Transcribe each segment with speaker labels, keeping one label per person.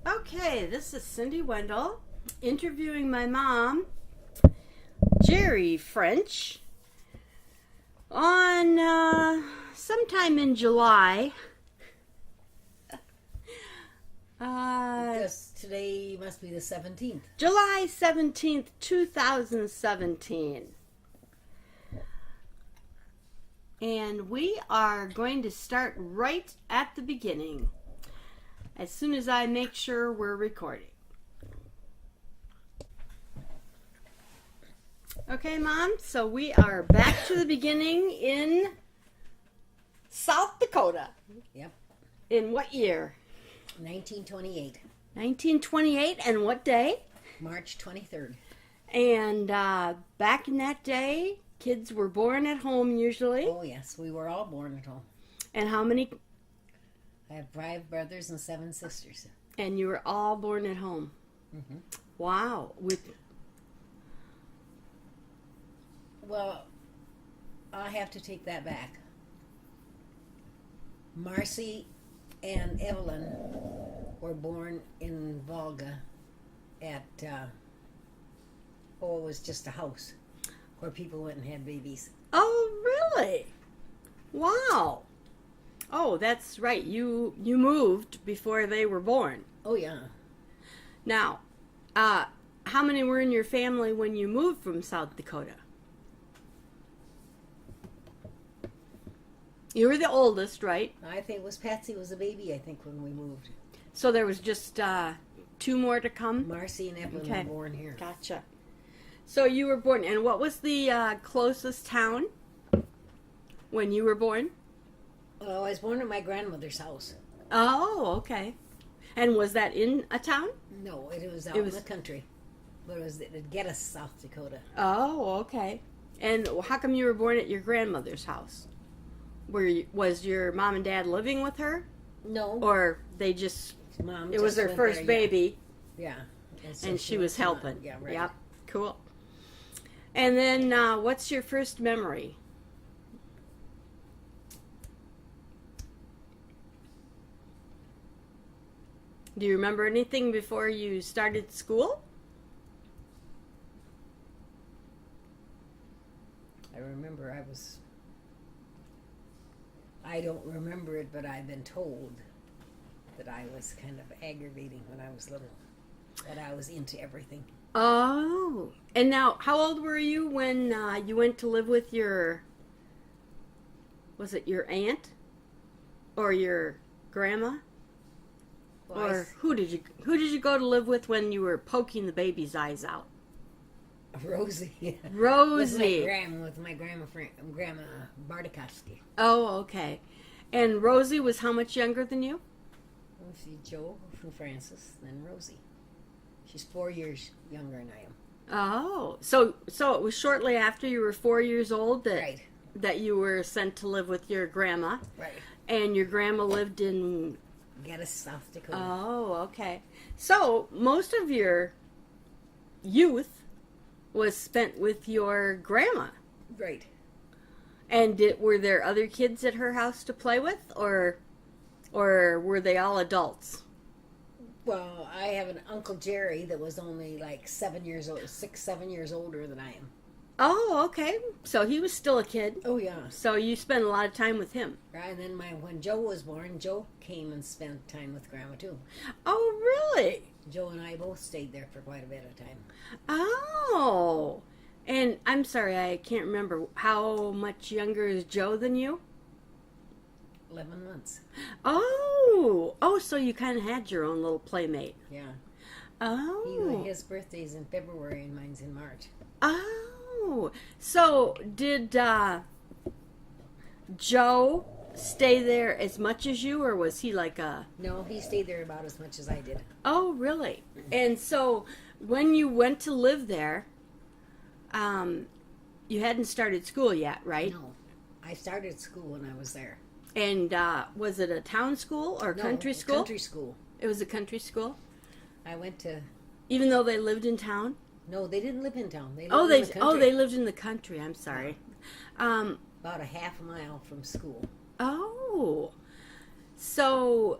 Speaker 1: Okay, this is Cindy Wendl interviewing my mom, Gerry French, on sometime in July.
Speaker 2: Because today must be the 17th.
Speaker 1: July 17th, 2017. And we are going to start right at the beginning, as soon as I make sure we're recording. Okay, Mom, so we are back to the beginning in South Dakota.
Speaker 2: Yep.
Speaker 1: In what year?
Speaker 2: 1928.
Speaker 1: 1928, and what day?
Speaker 2: March 23rd.
Speaker 1: And back in that day, kids were born at home usually.
Speaker 2: Oh, yes. We were all born at home.
Speaker 1: And how many?
Speaker 2: I have 5 brothers and 7 sisters.
Speaker 1: And you were all born at home.
Speaker 2: Mm-hmm.
Speaker 1: Wow.
Speaker 2: Well, I have to take that back. Marcy and Evelyn were born in Volga at, it was just a house where people went and had babies.
Speaker 1: Oh, really? Wow. Oh, that's right. You moved before they were born.
Speaker 2: Oh, yeah.
Speaker 1: Now, how many were in your family when you moved from South Dakota? You were the oldest, right?
Speaker 2: I think it was Patsy was a baby, I think, when we moved.
Speaker 1: So there was just 2 more to come?
Speaker 2: Marcy and Evelyn were born here.
Speaker 1: Gotcha. So you were born, and what was the closest town when you were born?
Speaker 2: Well, I was born at my grandmother's house.
Speaker 1: Oh, okay. And was that in a town?
Speaker 2: No, it was out in the country. But it was at Geddes, South Dakota.
Speaker 1: Oh, okay. And how come you were born at your grandmother's house? Was your mom and dad living with her?
Speaker 2: No.
Speaker 1: Or they just...
Speaker 2: Mom
Speaker 1: it was her first baby.
Speaker 2: Yeah.
Speaker 1: And she was helping.
Speaker 2: Yeah, right.
Speaker 1: Yep. Cool. And then what's your first memory? Do you remember anything before you started school?
Speaker 2: I don't remember it, but I've been told that I was kind of aggravating when I was little. That I was into everything.
Speaker 1: Oh. And now, how old were you when you went to live with your... Was it your aunt? Or your grandma?
Speaker 2: Well,
Speaker 1: or who did you go to live with when you were poking the baby's eyes out?
Speaker 2: Rosie.
Speaker 1: Rosie.
Speaker 2: With my grandma Bartikowski.
Speaker 1: Oh, okay. And Rosie was how much younger than you?
Speaker 2: Well, she's Joe from Francis, then Rosie. She's 4 years younger than I am.
Speaker 1: Oh, so it was shortly after you were 4 years old that you were sent to live with your grandma.
Speaker 2: Right.
Speaker 1: And your grandma lived in
Speaker 2: Geddes, South Dakota.
Speaker 1: Oh, okay. So most of your youth was spent with your grandma.
Speaker 2: Right.
Speaker 1: And were there other kids at her house to play with, or were they all adults?
Speaker 2: Well, I have an Uncle Gerry that was only like 7 years old, 7 years older than I am.
Speaker 1: Oh, okay. So he was still a kid.
Speaker 2: Oh, yeah.
Speaker 1: So you spent a lot of time with him.
Speaker 2: Right, and then when Joe was born, Joe came and spent time with Grandma, too.
Speaker 1: Oh, really?
Speaker 2: Joe and I both stayed there for quite a bit of time.
Speaker 1: Oh. And I'm sorry, I can't remember. How much younger is Joe than you?
Speaker 2: 11 months.
Speaker 1: Oh. Oh, so you kind of had your own little playmate.
Speaker 2: Yeah.
Speaker 1: Oh.
Speaker 2: His birthday's in February and mine's in March.
Speaker 1: Oh. So did Joe stay there as much as you, or was he like a...
Speaker 2: No, he stayed there about as much as I did.
Speaker 1: Oh, really? And so when you went to live there, you hadn't started school yet, right?
Speaker 2: No. I started school when I was there.
Speaker 1: And was it a town school or country school?
Speaker 2: Country school.
Speaker 1: It was a country school?
Speaker 2: I went to...
Speaker 1: Even though they lived in town?
Speaker 2: No, they didn't live in town. They
Speaker 1: Oh,
Speaker 2: lived in the country.
Speaker 1: they lived in the country. I'm sorry.
Speaker 2: About a half a mile from school.
Speaker 1: Oh, so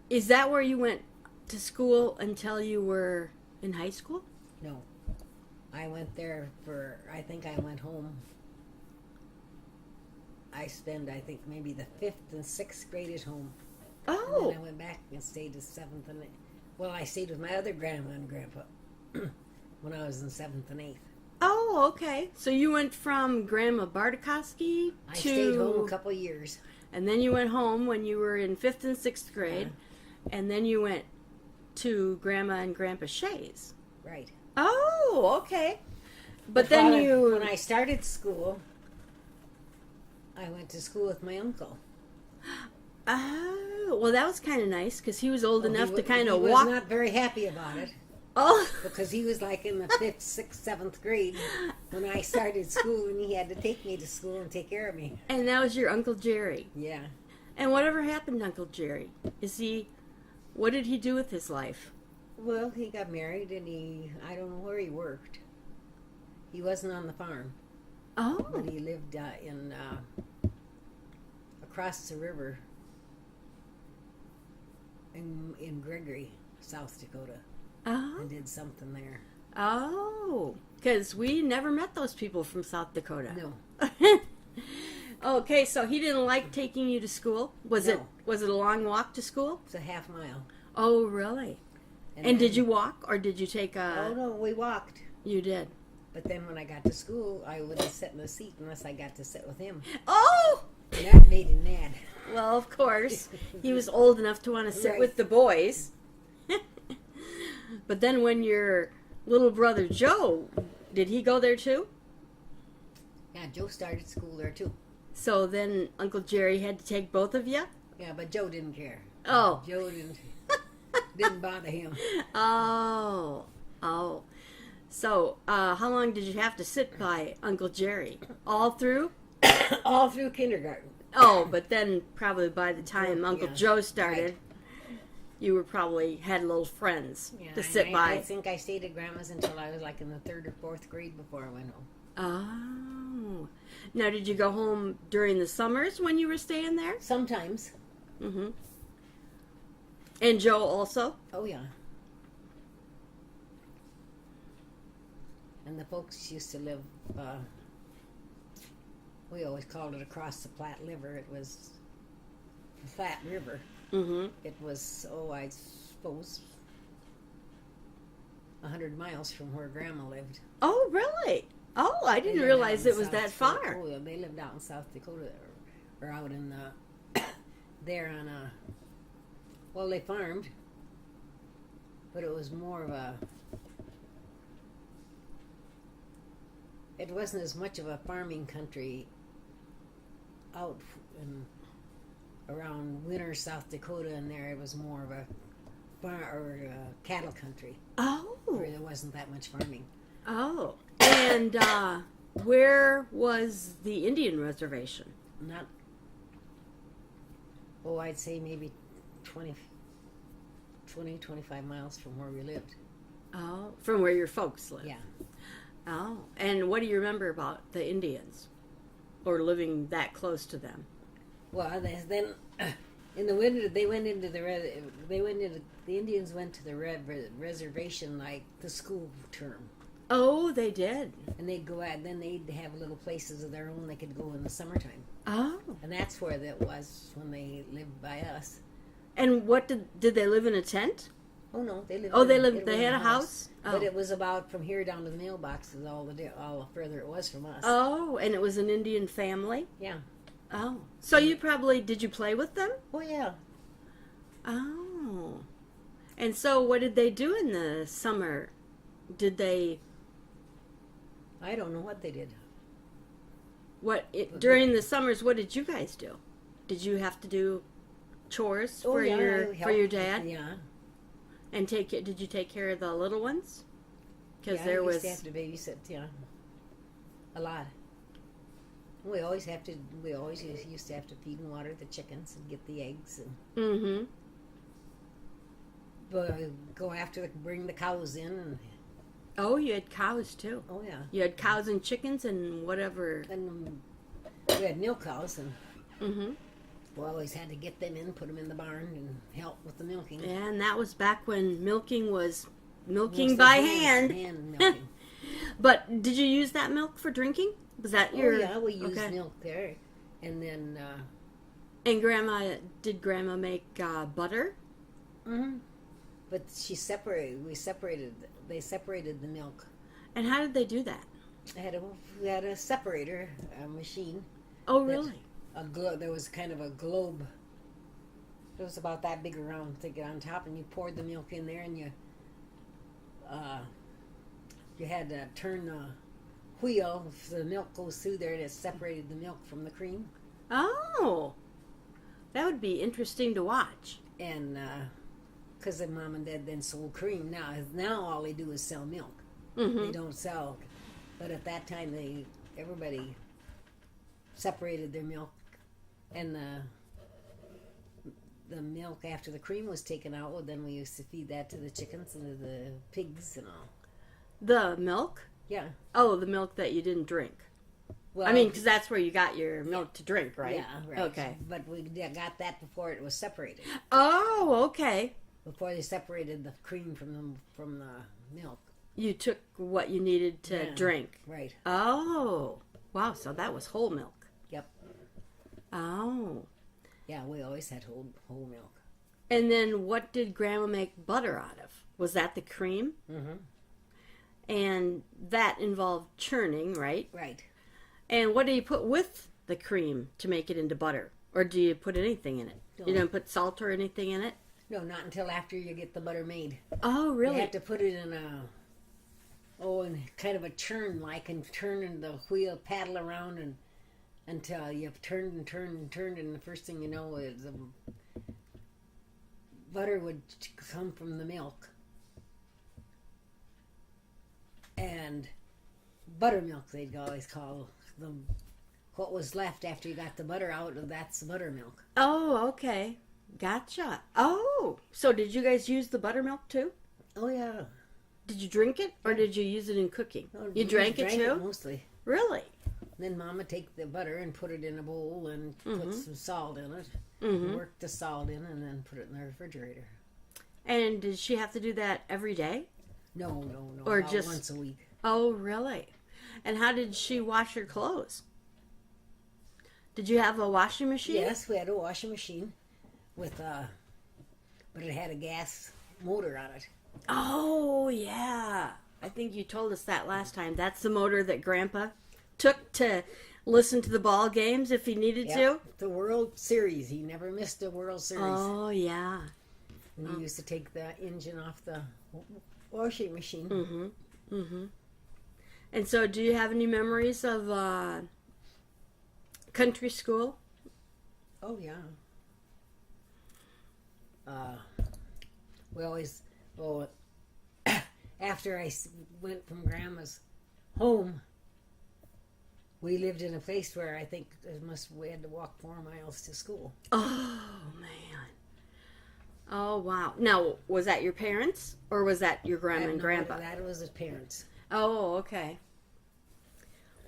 Speaker 1: is that where you went to school until you were in high school?
Speaker 2: No. I went there I think I went home. I think, maybe the 5th and 6th grade at home.
Speaker 1: Oh.
Speaker 2: And then I went back and stayed to 7th and 8th. Well, I stayed with my other grandma and grandpa when I was in 7th and 8th.
Speaker 1: Oh, okay. So you went from Grandma Bartikoski to...
Speaker 2: I stayed home a couple of years.
Speaker 1: And then you went home when you were in 5th and 6th grade. And then you went to Grandma and Grandpa Shay's.
Speaker 2: Right.
Speaker 1: Oh, okay. But then
Speaker 2: when I started school, I went to school with my uncle.
Speaker 1: Oh, well, that was kind of nice because he was old enough to kind of
Speaker 2: walk.
Speaker 1: walk.
Speaker 2: He was not very happy about it.
Speaker 1: Oh.
Speaker 2: Because he was like in the 5th, 6th, 7th grade when I started school, and he had to take me to school and take care of me.
Speaker 1: And that was your Uncle Gerry.
Speaker 2: Yeah.
Speaker 1: And whatever happened to Uncle Gerry? What did he do with his life?
Speaker 2: Well, he got married, and I don't know where he worked. He wasn't on the farm.
Speaker 1: Oh.
Speaker 2: But he lived across the river in Gregory, South Dakota.
Speaker 1: Oh.
Speaker 2: And did something there.
Speaker 1: Oh. Because we never met those people from South Dakota.
Speaker 2: No.
Speaker 1: Okay, so he didn't like taking you to school? Was
Speaker 2: No.
Speaker 1: it a long walk to school?
Speaker 2: It's a half mile.
Speaker 1: Oh, really? And did you walk or did you take a...
Speaker 2: Oh, no, we walked.
Speaker 1: You did.
Speaker 2: But then when I got to school, I wouldn't sit in the seat unless I got to sit with him.
Speaker 1: Oh!
Speaker 2: And that made him mad.
Speaker 1: Well, of course. He was old enough to want to sit
Speaker 2: Right.
Speaker 1: with the boys. But then when your little brother Joe, did he go there too?
Speaker 2: Yeah, Joe started school there too.
Speaker 1: So then Uncle Gerry had to take both of you?
Speaker 2: Yeah, but Joe didn't care.
Speaker 1: Oh.
Speaker 2: Joe didn't bother him.
Speaker 1: Oh. Oh. So, how long did you have to sit by Uncle Gerry? All through?
Speaker 2: All through kindergarten.
Speaker 1: Oh, but then probably by the time Uncle
Speaker 2: Yeah,
Speaker 1: Joe started,
Speaker 2: right.
Speaker 1: you were probably had little friends
Speaker 2: Yeah,
Speaker 1: to sit by.
Speaker 2: I think I stayed at Grandma's until I was like in the 3rd or 4th grade before I went home.
Speaker 1: Oh. Now, did you go home during the summers when you were staying there?
Speaker 2: Sometimes.
Speaker 1: Mm-hmm. And Joe also?
Speaker 2: Oh, yeah. And the folks used to live, we always called it across the Platte River. It was Platte River.
Speaker 1: Mm-hmm.
Speaker 2: It was, I suppose, 100 miles from where Grandma lived.
Speaker 1: Oh, really? Oh, I didn't realize it was that far.
Speaker 2: Oh, yeah, they lived out in South Dakota, or out in, there on, well, they farmed, but it was more of it wasn't as much of a farming country out in around Winter, South Dakota, and there it was more of a cattle country.
Speaker 1: Oh.
Speaker 2: Where there wasn't that much farming.
Speaker 1: Oh. And where was the Indian reservation?
Speaker 2: Not, I'd say maybe 20, 25 miles from where we lived.
Speaker 1: Oh, from where your folks lived?
Speaker 2: Yeah.
Speaker 1: Oh. And what do you remember about the Indians? Or living that close to them?
Speaker 2: Well, then in the winter the Indians went to the reservation like the school term.
Speaker 1: Oh, they did.
Speaker 2: And they'd go out, and then they'd have little places of their own they could go in the summertime.
Speaker 1: Oh.
Speaker 2: And that's where that was when they lived by us.
Speaker 1: And what did they live in a tent?
Speaker 2: Oh no, they lived.
Speaker 1: Oh, they had a house. Oh.
Speaker 2: But it was about from here down to the mailboxes, all the further it was from us.
Speaker 1: Oh, and it was an Indian family?
Speaker 2: Yeah.
Speaker 1: Oh. So did you play with them?
Speaker 2: Oh yeah.
Speaker 1: Oh. And so what did they do in the summer? Did they...
Speaker 2: I don't know what they did.
Speaker 1: During the summers, what did you guys do? Did you have to do chores for your dad?
Speaker 2: Yeah.
Speaker 1: And did you take care of the little ones? Because
Speaker 2: yeah,
Speaker 1: there
Speaker 2: we
Speaker 1: was...
Speaker 2: used to have to babysit, yeah. A lot. We always used to have to feed and water the chickens and get the eggs and
Speaker 1: Mm-hmm.
Speaker 2: bring the cows in and...
Speaker 1: Oh, you had cows too.
Speaker 2: Oh yeah.
Speaker 1: You had cows and chickens and whatever.
Speaker 2: And we had milk cows and...
Speaker 1: Mm-hmm.
Speaker 2: We always had to get them in, put them in the barn, and help with the milking.
Speaker 1: And that was back when milking was milking
Speaker 2: Mostly
Speaker 1: by hand.
Speaker 2: Hand milking.
Speaker 1: But did you use that milk for drinking? Was that your?
Speaker 2: Oh yeah, we used
Speaker 1: okay.
Speaker 2: milk there, and then.
Speaker 1: And did Grandma make butter?
Speaker 2: Mm-hmm. But she separated. They separated the milk.
Speaker 1: And how did they do that?
Speaker 2: We had a separator, a machine.
Speaker 1: Oh, really?
Speaker 2: There was kind of a globe. It was about that big around thing on top, and you poured the milk in there, and you had to turn the wheel. If the milk goes through there, it separated the milk from the cream.
Speaker 1: Oh, that would be interesting to watch.
Speaker 2: And because the mom and dad then sold cream. Now all they do is sell milk.
Speaker 1: Mm-hmm.
Speaker 2: They don't sell. But at that time, everybody separated their milk, and the milk after the cream was taken out. Well, then we used to feed that to the chickens and to the pigs and all.
Speaker 1: The milk?
Speaker 2: Yeah.
Speaker 1: Oh, the milk that you didn't drink.
Speaker 2: Well,
Speaker 1: I mean, because that's where you got your milk to drink, right?
Speaker 2: Yeah, right.
Speaker 1: Okay.
Speaker 2: But we got that before it was separated.
Speaker 1: Oh, okay.
Speaker 2: Before they separated the cream from the milk.
Speaker 1: You took what you needed to drink.
Speaker 2: Right.
Speaker 1: Oh, wow. So that was whole milk.
Speaker 2: Yep.
Speaker 1: Oh.
Speaker 2: Yeah, we always had whole milk.
Speaker 1: And then what did Grandma make butter out of? Was that the cream?
Speaker 2: Mm-hmm.
Speaker 1: And that involved churning, right?
Speaker 2: Right.
Speaker 1: And what do you put with the cream to make it into butter? Or do you put anything in it?
Speaker 2: No.
Speaker 1: You don't put salt or anything in it?
Speaker 2: No, not until after you get the butter made.
Speaker 1: Oh, really?
Speaker 2: You have to put it in in kind of a churn, and turn in the wheel, paddle around, and until you've turned and turned and turned, and the first thing you know is the butter would come from the milk. And buttermilk, they'd always call what was left after you got the butter out, that's the buttermilk.
Speaker 1: Oh, okay. Gotcha. Oh, so did you guys use the buttermilk too?
Speaker 2: Oh, yeah.
Speaker 1: Did you drink it, or did you use it in cooking?
Speaker 2: No,
Speaker 1: you drank it too?
Speaker 2: Mostly.
Speaker 1: Really?
Speaker 2: Then Mama would take the butter and put it in a bowl and put some salt in it.
Speaker 1: Mm-hmm.
Speaker 2: Work the salt in and then put it in the refrigerator.
Speaker 1: And did she have to do that every day?
Speaker 2: No.
Speaker 1: Or
Speaker 2: about
Speaker 1: just
Speaker 2: once a week.
Speaker 1: Oh, really? And how did she wash her clothes? Did you have a washing machine?
Speaker 2: Yes, we had a washing machine with but it had a gas motor on it.
Speaker 1: Oh, yeah. I think you told us that last time. That's the motor that Grandpa took to listen to the ball games if he needed to?
Speaker 2: The World Series. He never missed a World Series.
Speaker 1: Oh, yeah.
Speaker 2: And he used to take the engine off the washing machine.
Speaker 1: Mm-hmm. Mm-hmm. And so do you have any memories of country school?
Speaker 2: Oh, yeah. We always... Well, after I went from Grandma's home, we lived in a place where I think we had to walk 4 miles to school.
Speaker 1: Oh, man. Oh, wow. Now, was that your parents, or was that your grandma and grandpa?
Speaker 2: That was his parents.
Speaker 1: Oh, okay.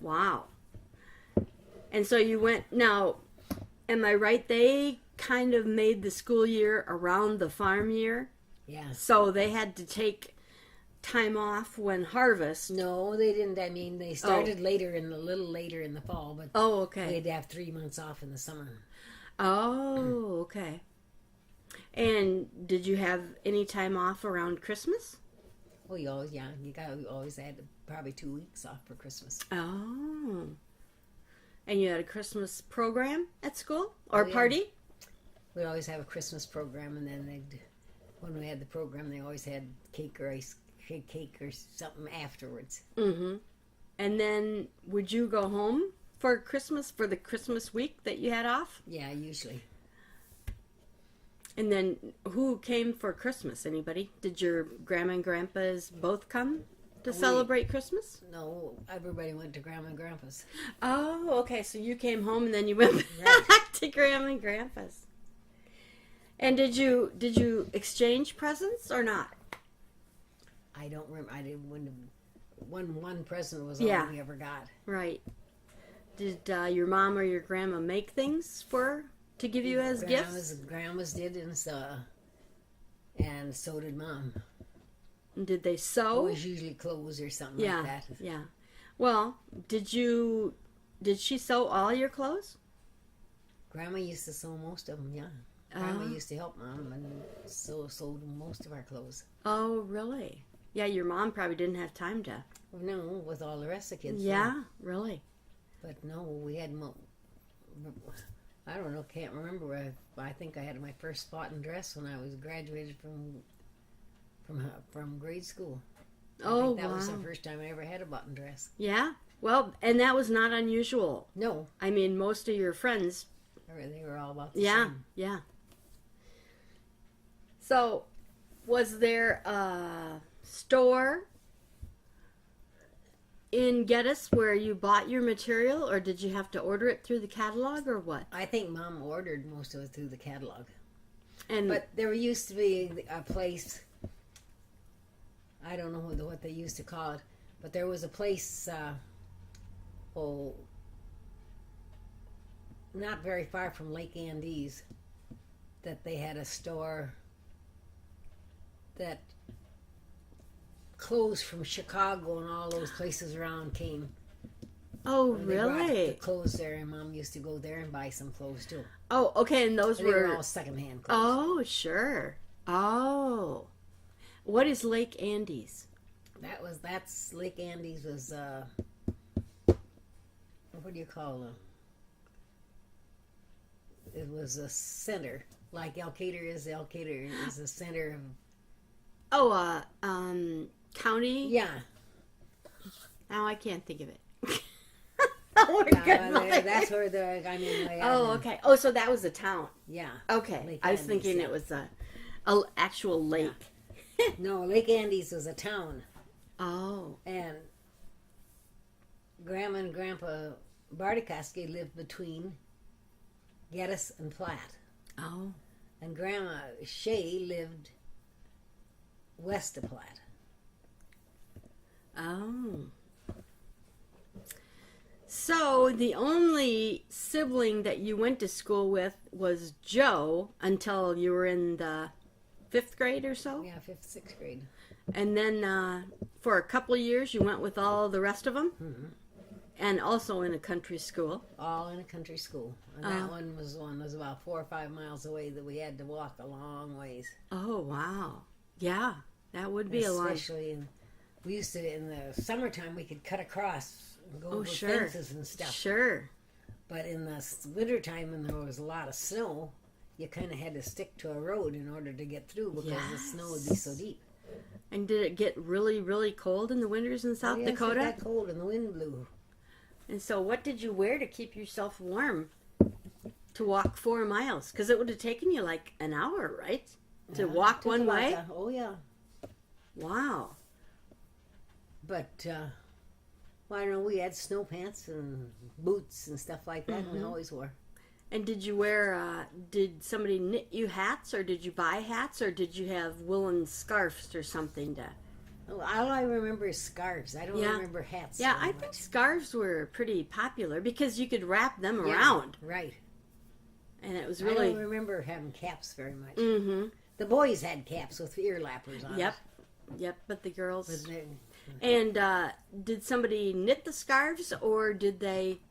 Speaker 1: Wow. And so you went, now, am I right? They kind of made the school year around the farm year?
Speaker 2: Yeah.
Speaker 1: So they had to take time off when harvest.
Speaker 2: No, they didn't. I mean, they started a little later in the fall, but
Speaker 1: okay.
Speaker 2: we had to have 3 months off in the summer.
Speaker 1: Oh, okay. And did you have any time off around Christmas?
Speaker 2: Oh, you always had probably 2 weeks off for Christmas.
Speaker 1: Oh. And you had a Christmas program at school or party?
Speaker 2: We'd always have a Christmas program, and then when we had the program, they always had cake or something afterwards.
Speaker 1: Mm-hmm. And then would you go home for Christmas, for the Christmas week that you had off?
Speaker 2: Yeah, usually.
Speaker 1: And then who came for Christmas? Anybody? Did your grandma and grandpas both come to celebrate Christmas?
Speaker 2: No, everybody went to Grandma and Grandpa's.
Speaker 1: Oh, okay. So you came home and then you went back to Grandma and Grandpa's. And did you exchange presents or not?
Speaker 2: I don't remember. I didn't. One present was all we ever got.
Speaker 1: Right. Did your mom or your grandma make things for to give you as gifts?
Speaker 2: Grandmas did, and so did Mom.
Speaker 1: Did they sew?
Speaker 2: Always usually clothes or something like that.
Speaker 1: Yeah. Well, did she sew all your clothes?
Speaker 2: Grandma used to sew most of them, yeah. Grandma used to help Mom and sewed most of our clothes.
Speaker 1: Oh, really? Yeah, your mom probably didn't have time to.
Speaker 2: No, with all the rest of the kids.
Speaker 1: Yeah, really.
Speaker 2: But no, we had I don't know, can't remember. I think I had my first spot and dress when I was graduated from grade school. I think that was the first time I ever had a button dress.
Speaker 1: Yeah? Well, and that was not unusual.
Speaker 2: No.
Speaker 1: I mean, most of your friends...
Speaker 2: They were all about the same.
Speaker 1: Yeah. So, was there a store in Geddes where you bought your material, or did you have to order it through the catalog, or what?
Speaker 2: I think Mom ordered most of it through the catalog.
Speaker 1: But
Speaker 2: there used to be a place, I don't know what they used to call it, but there was a place, not very far from Lake Andes, that they had a store that clothes from Chicago and all those places around came.
Speaker 1: Oh,
Speaker 2: and they brought
Speaker 1: really?
Speaker 2: the clothes there, and Mom used to go there and buy some clothes too.
Speaker 1: Oh, okay, and those
Speaker 2: They were all secondhand clothes.
Speaker 1: Oh, sure. Oh. What is Lake Andes?
Speaker 2: That's Lake Andes was what do you call them? It was a center, like Elkader is. Elkader is the center of.
Speaker 1: County.
Speaker 2: Yeah.
Speaker 1: Now I can't think of it. Oh my goodness.
Speaker 2: That's where
Speaker 1: okay. Oh, so that was a town.
Speaker 2: Yeah.
Speaker 1: Okay.
Speaker 2: Lake
Speaker 1: I was
Speaker 2: Andes,
Speaker 1: thinking it was a actual lake.
Speaker 2: Yeah. No, Lake Andes was a town.
Speaker 1: Oh.
Speaker 2: And Grandma and Grandpa Bartikoski lived between Geddes and Platte.
Speaker 1: Oh.
Speaker 2: And Grandma Shea lived west of Platte.
Speaker 1: Oh. So the only sibling that you went to school with was Joe until you were in the 5th grade or so?
Speaker 2: Yeah, 5th, 6th grade.
Speaker 1: And then for a couple of years you went with all the rest of them?
Speaker 2: Mm-hmm.
Speaker 1: And also in a country school?
Speaker 2: All in a country school. And that one was about 4 or 5 miles away that we had to walk a long ways.
Speaker 1: Oh, wow. Yeah, that would be a lot.
Speaker 2: Especially we used to, in the summertime, we could cut across and go over fences and stuff.
Speaker 1: Sure.
Speaker 2: But in the wintertime, when there was a lot of snow, you kind of had to stick to a road in order to get through because the snow would be so deep.
Speaker 1: And did it get really, really cold in the winters in South Dakota?
Speaker 2: It got cold and the wind blew.
Speaker 1: And so what did you wear to keep yourself warm to walk 4 miles? Because it would have taken you like an hour, right? To walk one way?
Speaker 2: Oh, yeah.
Speaker 1: Wow.
Speaker 2: But, I don't know, we had snow pants and boots and stuff like that, and we always wore.
Speaker 1: And did you wear, did somebody knit you hats, or did you buy hats, or did you have woolen scarves or something to...
Speaker 2: All I remember is scarves. I don't remember hats.
Speaker 1: Yeah, I think scarves were pretty popular because you could wrap them around.
Speaker 2: Right.
Speaker 1: And it was really...
Speaker 2: I don't remember having caps very much.
Speaker 1: Mm-hmm.
Speaker 2: The boys had caps with ear lappers on.
Speaker 1: Yep, but the girls... And did somebody knit the scarves, or did they...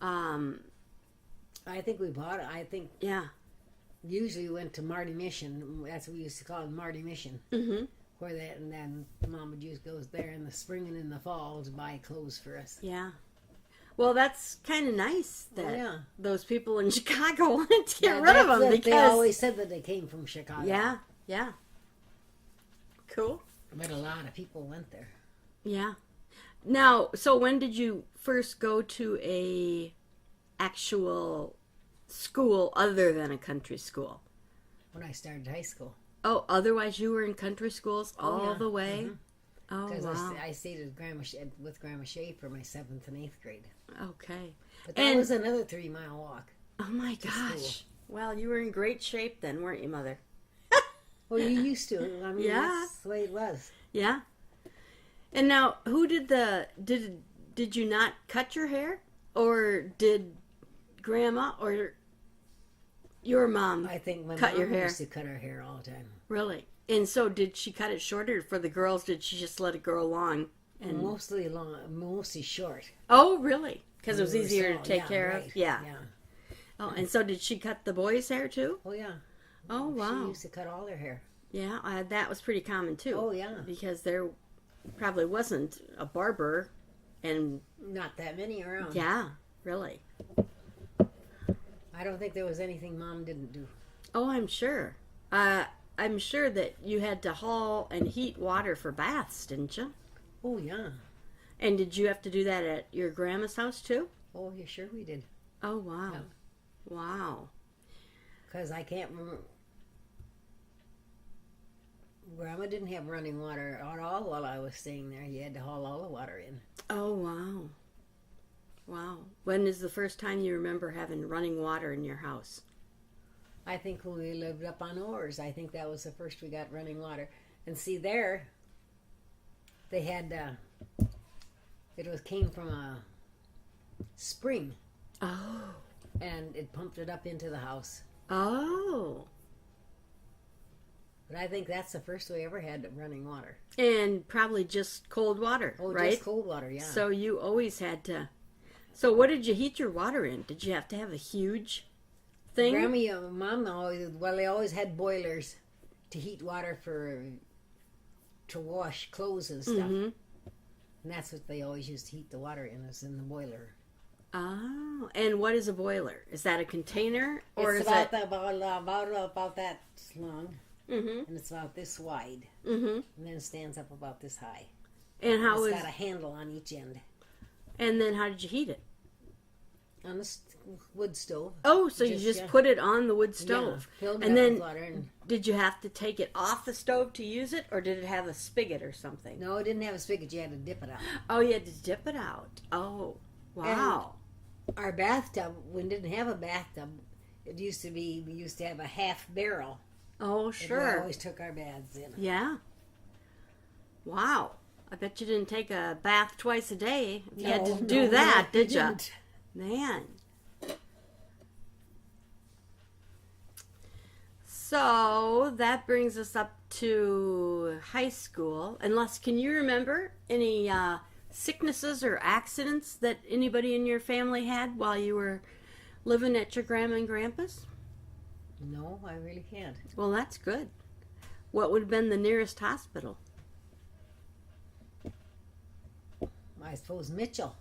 Speaker 2: I think we bought it. I think...
Speaker 1: Yeah.
Speaker 2: Usually we went to Marty Mission. That's what we used to call it, Marty Mission.
Speaker 1: Mm-hmm.
Speaker 2: And then Mom would just go there in the spring and in the fall to buy clothes for us.
Speaker 1: Yeah. Well, that's kind of nice that those people in Chicago wanted to get rid of them because...
Speaker 2: They always said that they came from Chicago.
Speaker 1: Yeah. Cool.
Speaker 2: But a lot of people went there.
Speaker 1: Yeah. Now, so when did you first go to a actual school other than a country school?
Speaker 2: When I started high school.
Speaker 1: Oh, otherwise you were in country schools all the way?
Speaker 2: Mm-hmm.
Speaker 1: Oh,
Speaker 2: because I stayed with Grandma Shea for my 7th and 8th grade.
Speaker 1: Okay.
Speaker 2: But that was another 3-mile walk.
Speaker 1: Oh my gosh. Well, you were in great shape then, weren't you, Mother?
Speaker 2: Well, you used to. I mean, that's the way it was.
Speaker 1: Yeah. And now, who did you not cut your hair? Or did Grandma, or your mom
Speaker 2: I think my
Speaker 1: cut
Speaker 2: mom
Speaker 1: your hair?
Speaker 2: used to cut her hair all the time.
Speaker 1: Really? And so did she cut it shorter for the girls? Did she just let it grow long? And
Speaker 2: Mostly long, mostly short.
Speaker 1: oh, really? Because it was
Speaker 2: We were
Speaker 1: easier
Speaker 2: small.
Speaker 1: to take
Speaker 2: Yeah,
Speaker 1: care
Speaker 2: right.
Speaker 1: of? Yeah. Oh, and so did she cut the boys' hair too?
Speaker 2: Oh, yeah.
Speaker 1: Oh,
Speaker 2: She
Speaker 1: wow.
Speaker 2: used to cut all their hair.
Speaker 1: Yeah, that was pretty common too.
Speaker 2: Oh, yeah.
Speaker 1: Because there probably wasn't a barber, and
Speaker 2: Not that many around.
Speaker 1: yeah, really.
Speaker 2: I don't think there was anything Mom didn't do.
Speaker 1: Oh, I'm sure. I'm sure that you had to haul and heat water for baths, didn't you?
Speaker 2: Oh, yeah.
Speaker 1: And did you have to do that at your grandma's house too?
Speaker 2: Oh, yeah, sure we did.
Speaker 1: Oh, wow.
Speaker 2: Yeah.
Speaker 1: Wow.
Speaker 2: Because I can't remember. Grandma didn't have running water at all while I was staying there. You had to haul all the water in.
Speaker 1: Oh, wow. Wow. When is the first time you remember having running water in your house?
Speaker 2: I think when we lived up on Oars, I think that was the first we got running water. And see there, they had, came from a spring.
Speaker 1: Oh.
Speaker 2: And it pumped it up into the house.
Speaker 1: Oh.
Speaker 2: But I think that's the first we ever had running water.
Speaker 1: And probably just cold water,
Speaker 2: Oh,
Speaker 1: right?
Speaker 2: just cold water, yeah.
Speaker 1: So you always had to. So what did you heat your water in? Did you have to have a huge thing?
Speaker 2: Grandma, Mom always, well, they always had boilers to heat water to wash clothes and stuff.
Speaker 1: Mm-hmm.
Speaker 2: And that's what they always used to heat the water in, is in the boiler.
Speaker 1: Oh, and what is a boiler? Is that a container, or
Speaker 2: It's
Speaker 1: is it?
Speaker 2: about that long,
Speaker 1: Mm-hmm.
Speaker 2: and it's about this wide,
Speaker 1: Mm-hmm.
Speaker 2: and then it stands up about this high.
Speaker 1: And how
Speaker 2: It's
Speaker 1: is?
Speaker 2: got a handle on each end
Speaker 1: And then how did you heat it?
Speaker 2: on the wood stove.
Speaker 1: Oh, so you just
Speaker 2: yeah.
Speaker 1: put it on the wood stove.
Speaker 2: Yeah, filled it
Speaker 1: And
Speaker 2: up
Speaker 1: then-
Speaker 2: with water. And,
Speaker 1: Did you have to take it off the stove to use it, or did it have a spigot or something?
Speaker 2: no, it didn't have a spigot. You had to dip it out.
Speaker 1: Oh, you had to dip it out. Oh, wow.
Speaker 2: Our bathtub, we didn't have a bathtub. It used to be, we used to have a half barrel.
Speaker 1: Oh,
Speaker 2: And
Speaker 1: sure.
Speaker 2: we always took our baths in.
Speaker 1: Yeah. Wow. I bet you didn't take a bath twice a day. If you had to do
Speaker 2: no,
Speaker 1: that,
Speaker 2: we
Speaker 1: did you?
Speaker 2: didn't.
Speaker 1: Man. So that brings us up to high school. Unless, can you remember any sicknesses or accidents that anybody in your family had while you were living at your grandma and grandpa's?
Speaker 2: No, I really can't.
Speaker 1: Well, that's good. What would have been the nearest hospital?
Speaker 2: I suppose Mitchell.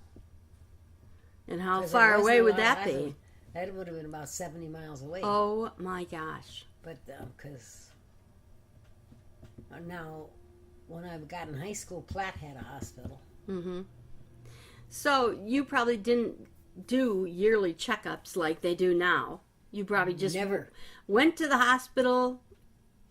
Speaker 1: And how
Speaker 2: 'Cause
Speaker 1: far
Speaker 2: it wasn't
Speaker 1: away
Speaker 2: a
Speaker 1: would
Speaker 2: lot
Speaker 1: that
Speaker 2: of
Speaker 1: be?
Speaker 2: hospitals. That would have been about 70 miles away.
Speaker 1: Oh my gosh.
Speaker 2: But because now, when I got in high school, Platt had a hospital.
Speaker 1: Mm-hmm. So you probably didn't do yearly checkups like they do now. You probably just
Speaker 2: Never.
Speaker 1: went to the hospital.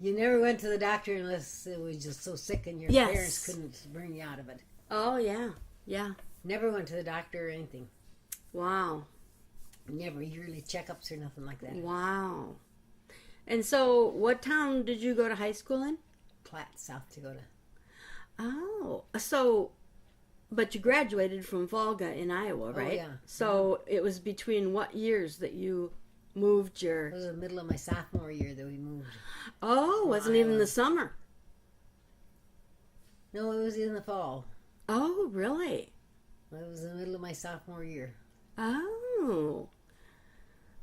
Speaker 2: You never went to the doctor unless it was just so sick and your
Speaker 1: Yes.
Speaker 2: parents couldn't bring you out of it.
Speaker 1: Oh yeah, yeah.
Speaker 2: Never went to the doctor or anything.
Speaker 1: Wow,
Speaker 2: Never yearly checkups or nothing like that.
Speaker 1: wow. And so, what town did you go to high school in?
Speaker 2: Platt, South Dakota.
Speaker 1: Oh, so, but you graduated from Volga in Iowa, right?
Speaker 2: yeah.
Speaker 1: So it was between what years that you moved
Speaker 2: It
Speaker 1: your?
Speaker 2: was the middle of my sophomore year that we moved.
Speaker 1: Oh, wasn't even
Speaker 2: Iowa.
Speaker 1: the summer.
Speaker 2: No, it was in the fall.
Speaker 1: Oh, really?
Speaker 2: It was the middle of my sophomore year.
Speaker 1: Oh.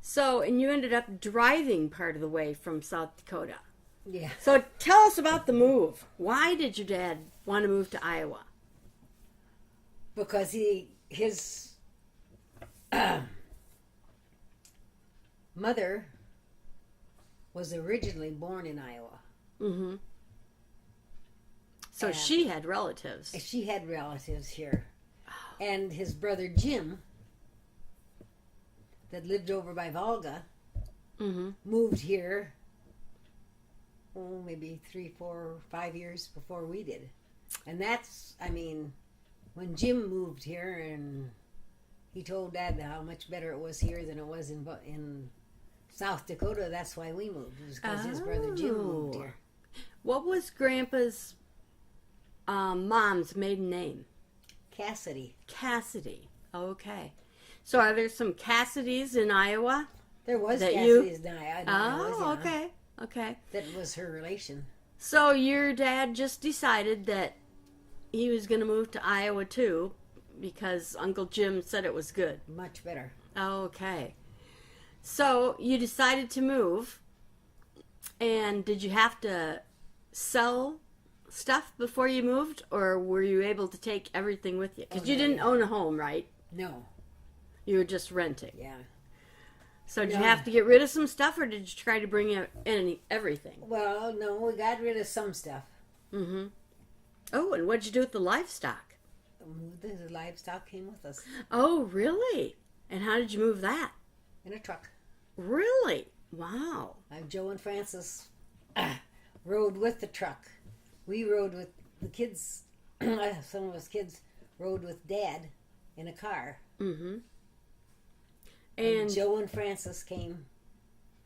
Speaker 1: So, and you ended up driving part of the way from South Dakota.
Speaker 2: Yeah.
Speaker 1: So tell us about the move. Why did your dad want to move to Iowa?
Speaker 2: Because his mother was originally born in Iowa.
Speaker 1: Mm-hmm. So
Speaker 2: And-
Speaker 1: she had relatives.
Speaker 2: She had relatives here. And his brother Jim, that lived over by Volga,
Speaker 1: Mm-hmm.
Speaker 2: moved here, maybe 3, 4, 5 years before we did. And that's, I mean, when Jim moved here and he told Dad how much better it was here than it was in South Dakota, that's why we moved. It was because his brother Jim moved here.
Speaker 1: What was Grandpa's mom's maiden name?
Speaker 2: Cassidy.
Speaker 1: Cassidy. Okay. So are there some Cassidys in Iowa?
Speaker 2: There was
Speaker 1: That
Speaker 2: Cassidy's die.
Speaker 1: Oh, okay. Okay.
Speaker 2: That was her relation.
Speaker 1: So your dad just decided that he was going to move to Iowa too because Uncle Jim said it was good.
Speaker 2: Much better.
Speaker 1: Okay. So you decided to move, and did you have to sell stuff before you moved, or were you able to take everything with you? Because you didn't own a home, right?
Speaker 2: No.
Speaker 1: You were just renting.
Speaker 2: Yeah.
Speaker 1: So did you have to get rid of some stuff, or did you try to bring in everything?
Speaker 2: Well, no, we got rid of some stuff.
Speaker 1: Mm-hmm. Oh, and what'd you do with the livestock?
Speaker 2: The livestock came with us
Speaker 1: Oh, really? And how did you move that?
Speaker 2: in a truck.
Speaker 1: Really? Wow.
Speaker 2: Joe and Francis rode with the truck. We rode with the kids. Some of us kids rode with Dad in a car.
Speaker 1: Mm-hmm.
Speaker 2: And Joe and Francis came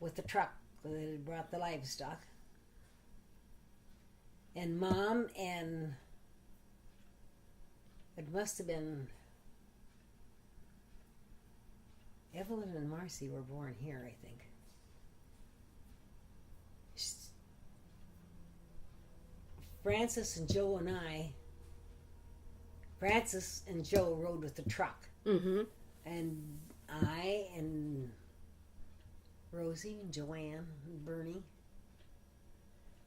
Speaker 2: with the truck. They brought the livestock. And Mom and it must have been Evelyn and Marcy were born here, I think. Francis and Joe rode with the truck.
Speaker 1: Mm-hmm.
Speaker 2: And I and Rosie and Joanne and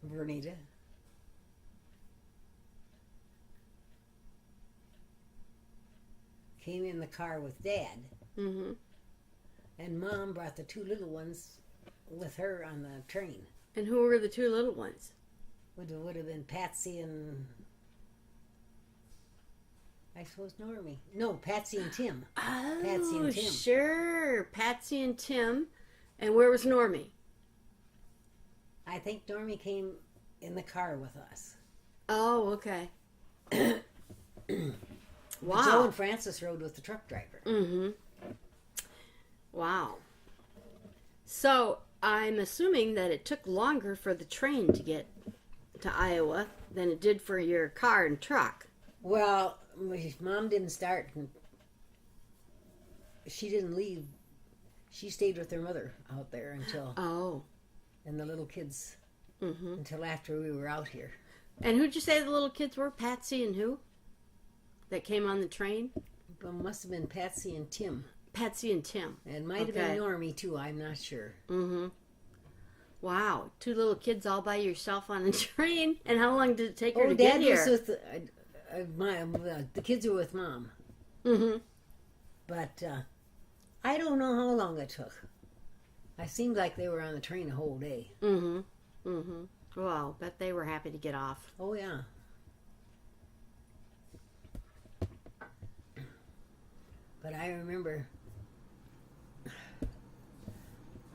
Speaker 2: Bernita came in the car with Dad.
Speaker 1: Mm-hmm.
Speaker 2: And Mom brought the two little ones with her on the train.
Speaker 1: And who were the two little ones?
Speaker 2: Would have been Patsy and I suppose Normie. No, Patsy and Tim.
Speaker 1: Oh,
Speaker 2: Patsy and Tim.
Speaker 1: Sure. Patsy and Tim. And where was Normie?
Speaker 2: I think Normie came in the car with us.
Speaker 1: Oh, okay. Wow.
Speaker 2: Joe and Francis rode with the truck driver.
Speaker 1: Mm-hmm. Wow. So I'm assuming that it took longer for the train to get to Iowa than it did for your car and truck.
Speaker 2: Well, Mom didn't start. She didn't leave. She stayed with her mother out there until and the little kids until after we were out here.
Speaker 1: And who'd you say the little kids were? Patsy and who? That came on the train?
Speaker 2: It must have been Patsy and Tim.
Speaker 1: Patsy and Tim.
Speaker 2: It might have been Normie too. I'm not sure.
Speaker 1: Mm-hmm. Wow, two little kids all by yourself on a train. And how long did it take her to get here?
Speaker 2: Was with the kids were with Mom.
Speaker 1: Mm-hmm.
Speaker 2: But I don't know how long it took. It seemed like they were on the train the whole day.
Speaker 1: Mm-hmm. Mm-hmm. Well, bet they were happy to get off.
Speaker 2: Oh, yeah. But I remember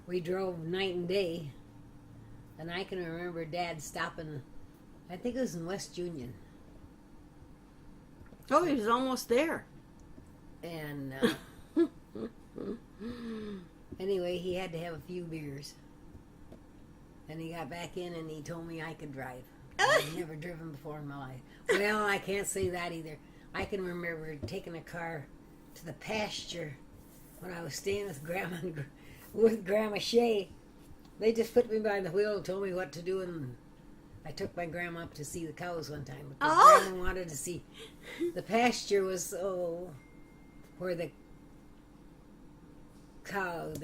Speaker 2: we drove night and day, and I can remember Dad stopping, I think it was in West Union.
Speaker 1: Oh, he was almost there.
Speaker 2: And anyway, he had to have a few beers. And he got back in and he told me I could drive. I'd never driven before in my life. Well, I can't say that either. I can remember taking a car to the pasture when I was staying with Grandma Shay. They just put me behind the wheel and told me what to do, and I took my grandma up to see the cows one time because Grandma wanted to see. The pasture was where the cows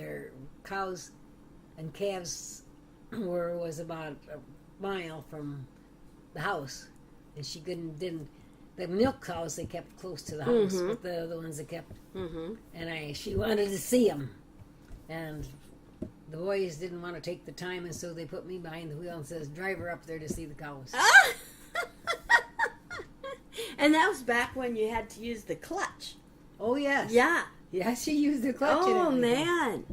Speaker 2: and calves was about a mile from the house, and she didn't. The milk cows they kept close to the house, but the other ones they kept. Mm-hmm. And she wanted to see them, and the boys didn't want to take the time, and so they put me behind the wheel and says, "Drive her up there to see the cows."
Speaker 1: And that was back when you had to use the clutch.
Speaker 2: Oh yes.
Speaker 1: Yeah.
Speaker 2: Yes, she used the clutch.
Speaker 1: Oh man.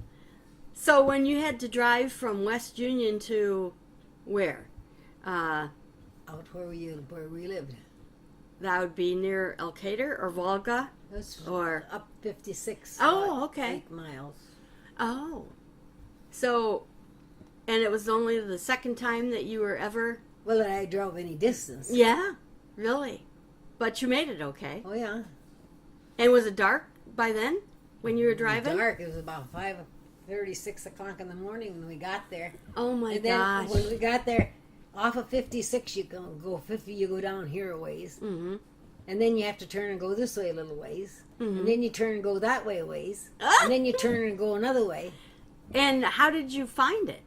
Speaker 1: So when you had to drive from West Union to where?
Speaker 2: Out where we lived.
Speaker 1: That would be near Elkader or Volga?
Speaker 2: Or up 56.
Speaker 1: Oh, okay.
Speaker 2: 8 miles.
Speaker 1: Oh. So, and it was only the second time that you were ever...
Speaker 2: Well, that I drove any distance.
Speaker 1: Yeah, really. But you made it okay.
Speaker 2: Oh, yeah.
Speaker 1: And was it dark by then when you were driving?
Speaker 2: Dark. It was about 5:30, 6 o'clock in the morning when we got there.
Speaker 1: Oh my
Speaker 2: And then
Speaker 1: gosh.
Speaker 2: when we got there, off of 56, you go 50, you go down here a ways.
Speaker 1: Mm-hmm.
Speaker 2: And then you have to turn and go this way a little ways.
Speaker 1: Mm-hmm.
Speaker 2: And then you turn and go that way a ways.
Speaker 1: Ah!
Speaker 2: And then you turn and go another way.
Speaker 1: And how did you find it?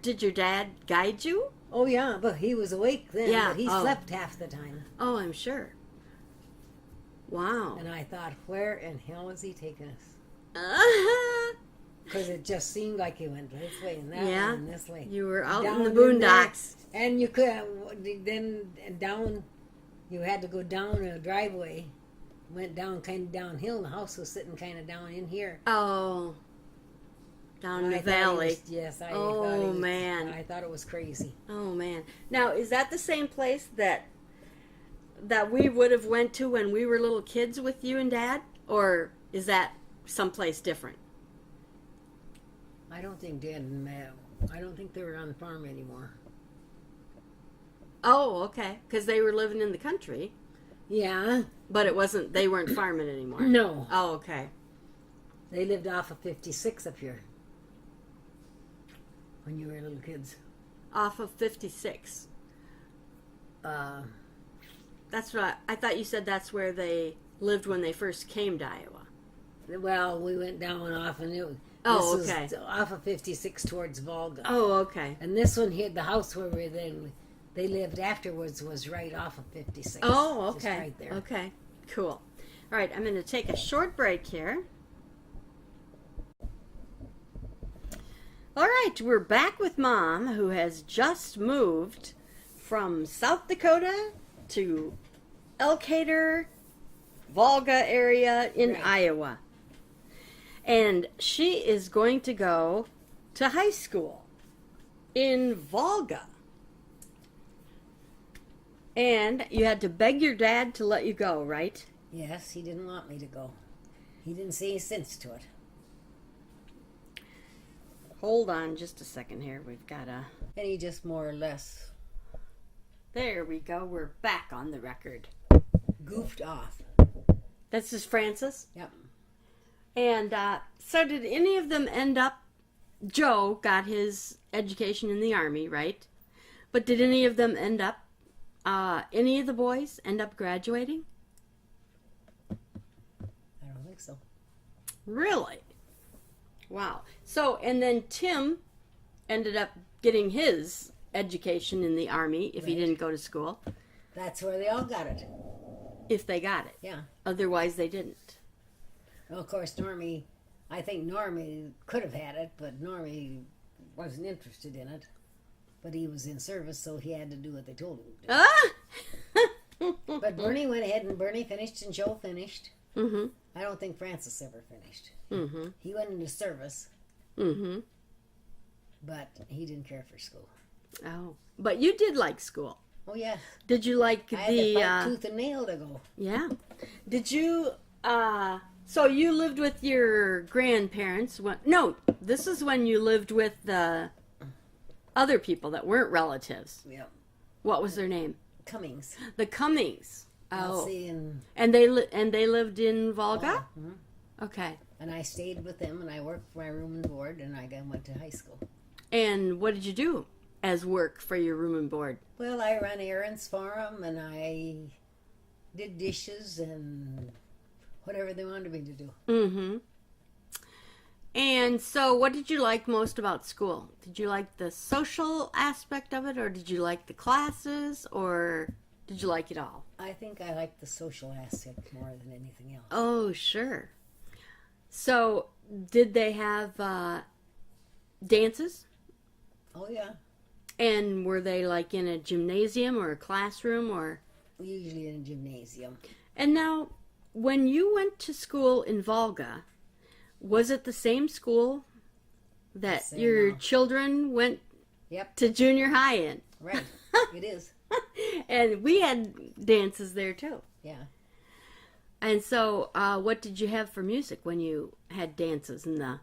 Speaker 1: Did your dad guide you?
Speaker 2: Oh, yeah, but he was awake then.
Speaker 1: Yeah.
Speaker 2: But he
Speaker 1: Oh.
Speaker 2: slept half the time.
Speaker 1: Oh, I'm sure. Wow.
Speaker 2: And I thought, where in hell is he taking us?
Speaker 1: Uh-huh.
Speaker 2: Because it just seemed like he went this way and that
Speaker 1: Yeah.
Speaker 2: way and this way.
Speaker 1: You were out
Speaker 2: Down
Speaker 1: in the boondocks.
Speaker 2: there. And you could, then down, you had to go down a driveway. Went down kind of downhill. The house was sitting kind of down in here.
Speaker 1: Oh. Down
Speaker 2: I
Speaker 1: the
Speaker 2: thought he
Speaker 1: valley.
Speaker 2: was- yes, I
Speaker 1: Oh,
Speaker 2: thought he was,
Speaker 1: man.
Speaker 2: I thought it was crazy.
Speaker 1: Oh man. Now, is that the same place that we would have went to when we were little kids with you and Dad? Or is that someplace different?
Speaker 2: I don't think Dad and Matt, I don't think they were on the farm anymore.
Speaker 1: Oh, okay. Because they were living in the country,
Speaker 2: Yeah.
Speaker 1: but they weren't farming anymore.
Speaker 2: No.
Speaker 1: Oh, okay.
Speaker 2: They lived off of 56 up here. When you were little kids.
Speaker 1: Off of 56.
Speaker 2: Uh,
Speaker 1: That's what I thought you said that's where they lived when they first came to Iowa.
Speaker 2: well, we went down off and it was,
Speaker 1: Oh,
Speaker 2: this
Speaker 1: okay.
Speaker 2: was off of 56 towards Volga.
Speaker 1: Oh, okay.
Speaker 2: And this one here, the house where they lived afterwards was right off of 56.
Speaker 1: Oh,
Speaker 2: Just
Speaker 1: okay.
Speaker 2: right there.
Speaker 1: Okay. Cool. All right, I'm going to take a short break here. All right, we're back with Mom, who has just moved from South Dakota to Elkader, Volga area in
Speaker 2: Right.
Speaker 1: Iowa. And she is going to go to high school in Volga. And you had to beg your dad to let you go, right?
Speaker 2: Yes, he didn't want me to go. He didn't see any sense to it.
Speaker 1: Hold on just a second here. We've got a...
Speaker 2: And he just more or less
Speaker 1: There we go. We're back on the record.
Speaker 2: goofed off.
Speaker 1: This is Francis.
Speaker 2: Yep.
Speaker 1: And so did any of them end up... Joe got his education in the Army, right? But did any of them end up... any of the boys end up graduating?
Speaker 2: I don't think so.
Speaker 1: Really? Wow. So, and then Tim ended up getting his education in the Army if he
Speaker 2: Right.
Speaker 1: didn't go to school.
Speaker 2: That's where they all got it.
Speaker 1: If they got it.
Speaker 2: Yeah.
Speaker 1: Otherwise, they didn't.
Speaker 2: Well, of course, I think Normie could have had it, but Normie wasn't interested in it. But he was in service, so he had to do what they told him to do.
Speaker 1: Ah!
Speaker 2: But Bernie went ahead and Bernie finished and Joe finished.
Speaker 1: Mm-hmm.
Speaker 2: I don't think Francis ever finished.
Speaker 1: Mm-hmm.
Speaker 2: He went into service,
Speaker 1: Mm-hmm.
Speaker 2: but he didn't care for school.
Speaker 1: Oh. But you did like school.
Speaker 2: Oh, yes.
Speaker 1: Did you like
Speaker 2: I had to
Speaker 1: the...
Speaker 2: fight tooth and nail to go.
Speaker 1: Yeah. Did you... So you lived with your grandparents when... No, this is when you lived with the other people that weren't relatives.
Speaker 2: Yeah.
Speaker 1: What was their name?
Speaker 2: Cummings.
Speaker 1: The Cummings. Oh.
Speaker 2: Elsie
Speaker 1: And they lived in Volga?
Speaker 2: Mhm.
Speaker 1: Okay.
Speaker 2: And I stayed with them, and I worked for my room and board, and I went to high school.
Speaker 1: And what did you do as work for your room and board?
Speaker 2: Well, I ran errands for them, and I did dishes and whatever they wanted me to do.
Speaker 1: Mm-hmm. And so what did you like most about school? Did you like the social aspect of it, or did you like the classes, or did you like it all?
Speaker 2: I think I liked the social aspect more than anything else.
Speaker 1: Oh, sure. So did they have dances?
Speaker 2: Oh, yeah.
Speaker 1: And were they like in a gymnasium or a classroom or...
Speaker 2: Usually in a gymnasium.
Speaker 1: And now, when you went to school in Volga, was it the same school that
Speaker 2: Same,
Speaker 1: your
Speaker 2: no.
Speaker 1: children went
Speaker 2: Yep,
Speaker 1: to junior high in?
Speaker 2: right. It is.
Speaker 1: And we had dances there too.
Speaker 2: Yeah.
Speaker 1: And so, what did you have for music when you had dances in the